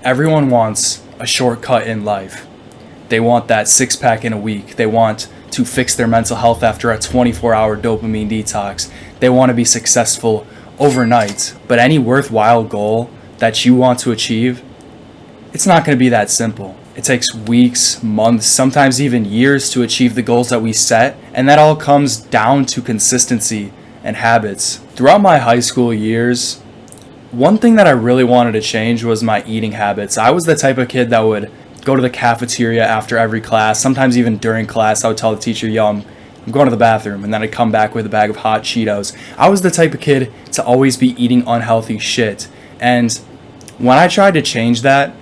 Everyone wants a shortcut in life. They want that six-pack in a week. They want to fix their mental health after a 24-hour dopamine detox. They want to be successful overnight. But any worthwhile goal that you want to achieve, it's not going to be that simple. It takes weeks, months, sometimes even years to achieve the goals that we set, and that all comes down to consistency and habits. Throughout my high school years, one thing that I really wanted to change was my eating habits. I was the type of kid that would go to the cafeteria after every class, sometimes even during class. I would tell the teacher, yo, I'm going to the bathroom, and then I'd come back with a bag of hot Cheetos. I was the type of kid to always be eating unhealthy shit. And when I tried to change that,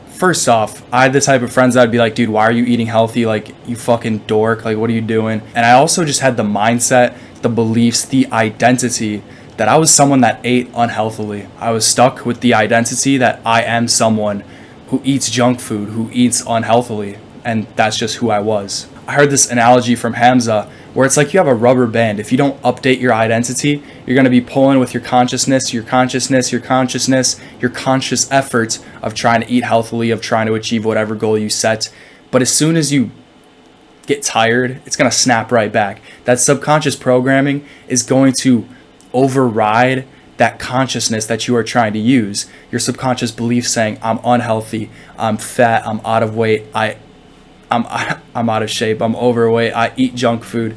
first off, I had the type of friends that would be like, dude, why are you eating healthy? Like, you fucking dork. Like, what are you doing? And I also just had the mindset, the beliefs, the identity that I was someone that ate unhealthily. I was stuck with the identity that I am someone who eats junk food, who eats unhealthily. And that's just who I was. I heard this analogy from Hamza where it's like you have a rubber band. If you don't update your identity, you're going to be pulling with your conscious effort of trying to eat healthily, of trying to achieve whatever goal you set. But as soon as you get tired, it's going to snap right back. That subconscious programming is going to override that consciousness that you are trying to use. Your subconscious belief saying, I'm unhealthy, I'm fat, I'm out of weight, I'm out of shape, I'm overweight, I eat junk food.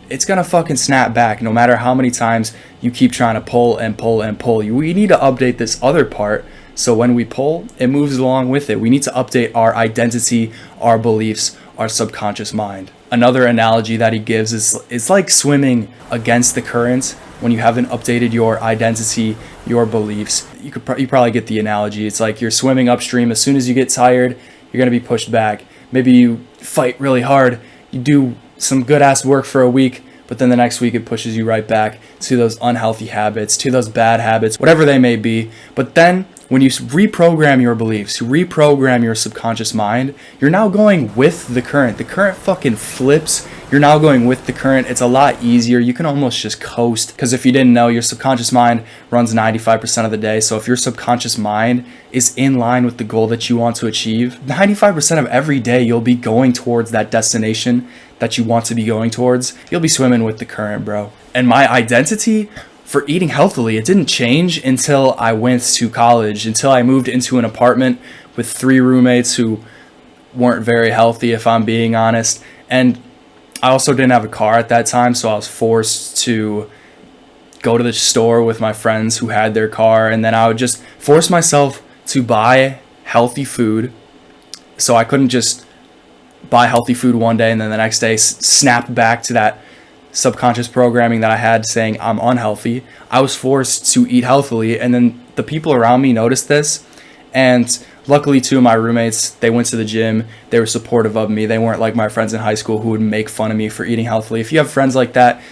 It's gonna fucking snap back no matter how many times you keep trying to pull and pull and pull. We need to update this other part so when we pull, it moves along with it. We need to update our identity, our beliefs, our subconscious mind. Another analogy that he gives is it's like swimming against the current when you haven't updated your identity, your beliefs. You probably get the analogy. It's like you're swimming upstream. As soon as you get tired, you're gonna be pushed back. Maybe you fight really hard, you do some good ass work for a week, but then the next week it pushes you right back to those unhealthy habits, to those bad habits, whatever they may be. But then when you reprogram your beliefs, you reprogram your subconscious mind, you're now going with the current. The current fucking flips. You're now going with the current. It's a lot easier. You can almost just coast, because if you didn't know, your subconscious mind runs 95% of the day. So if your subconscious mind is in line with the goal that you want to achieve, 95% of every day you'll be going towards that destination that you want to be going towards. You'll be swimming with the current, bro. And my identity for eating healthily, it didn't change until I went to college, until I moved into an apartment with 3 roommates who weren't very healthy, if I'm being honest. And I also didn't have a car at that time, so I was forced to go to the store with my friends who had their car, and then I would just force myself to buy healthy food. So I couldn't just buy healthy food one day and then the next day snap back to that subconscious programming that I had saying I'm unhealthy. I was forced to eat healthily, and then the people around me noticed this, and luckily 2 of my roommates, they went to the gym, they were supportive of me. They weren't like my friends in high school who would make fun of me for eating healthily. If you have friends like that,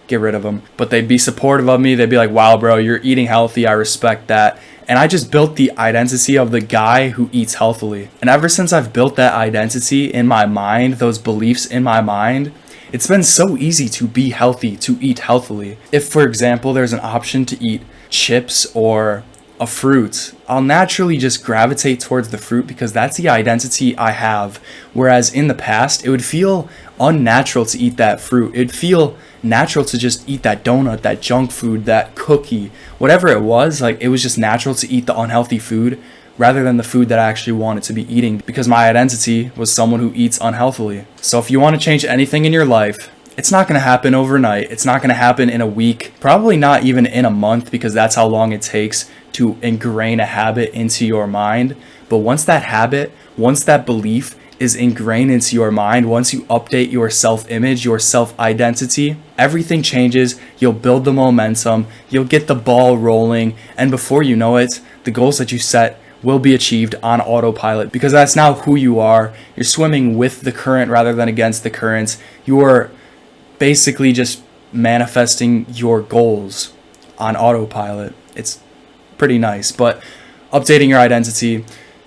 get rid of them. But they'd be supportive of me. They'd be like, wow bro, you're eating healthy, I respect that. And I just built the identity of the guy who eats healthily. And ever since I've built that identity in my mind, those beliefs in my mind, it's been so easy to be healthy, to eat healthily. If, for example, there's an option to eat chips or a fruit, I'll naturally just gravitate towards the fruit because that's the identity I have. Whereas in the past, it would feel unnatural to eat that fruit. It'd feel natural to just eat that donut, that junk food, that cookie, whatever it was. Like, it was just natural to eat the unhealthy food rather than the food that I actually wanted to be eating, because my identity was someone who eats unhealthily. So if you want to change anything in your life, it's not going to happen overnight. It's not going to happen in a week, probably not even in a month, because that's how long it takes to ingrain a habit into your mind. But once that habit, once that belief is ingrained into your mind, once you update your self-image, your self-identity, everything changes. You'll build the momentum, you'll get the ball rolling, and before you know it, the goals that you set will be achieved on autopilot, because that's now who you are. You're swimming with the current rather than against the current. You are basically just manifesting your goals on autopilot. It's pretty nice. But updating your identity,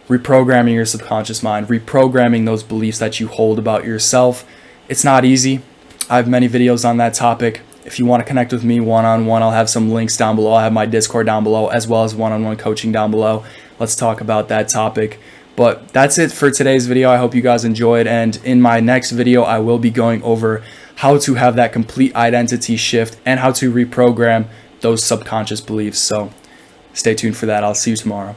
reprogramming your subconscious mind, reprogramming those beliefs that you hold about yourself, it's not easy. I have many videos on that topic. If you want to connect with me one-on-one, I'll have some links down below. I'll have my Discord down below, as well as one-on-one coaching down below. let's talk about that topic. But that's it for today's video. I hope you guys enjoyed, and in my next video I will be going over how to have that complete identity shift and how to reprogram those subconscious beliefs. So stay tuned for that. I'll see you tomorrow.